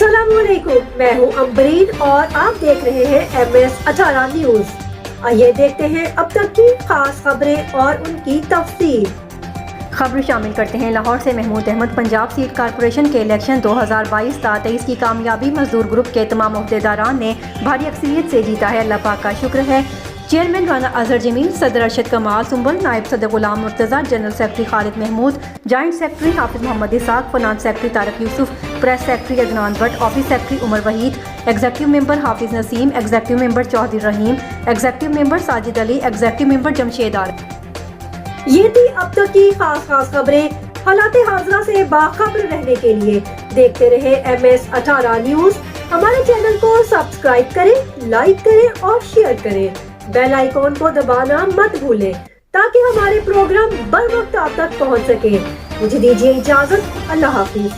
अस्सलामुअलैकुम, मैं हूं अम्बरीन और आप देख रहे हैं MS18 न्यूज। आइए देखते हैं अब तक की खास खबरें और उनकी तफसील। खबर शामिल करते हैं। लाहौर से महमूद अहमद पंजाब सीट कारपोरेशन के इलेक्शन 2022-23 की कामयाबी मजदूर ग्रुप के तमाम अहदेदारान ने भारी अक्सरियत से जीता है। अल्लाह पाक का शुक्र है। चेयरमैन राना अजहर जमील, सदर अरशद कमाल सुंबल, नायब सदर Ghulam Murtaza, general secretary Khalid Mahmood, joint secretary Hafiz Mohammad Ishaq, finance secretary Tariq Yousuf, press secretary Adnan Bhatt, office secretary Umar Waheed, executive member Hafiz Naseem, executive member Chaudhry Rahim, executive member Sajid Ali, executive member Jamshed Alam. ये थी अब तक की खास खबरें। हालात हाजरा से बाखबर रहने के लिए देखते रहे MS18 न्यूज। हमारे चैनल को सब्सक्राइब करें, लाइक करें और शेयर करें। बेल आइकॉन को दबाना मत भूलें ताकि हमारे प्रोग्राम बर वक्त आप तक पहुंच सके। मुझे दीजिए इजाजत। अल्लाह हाफिज।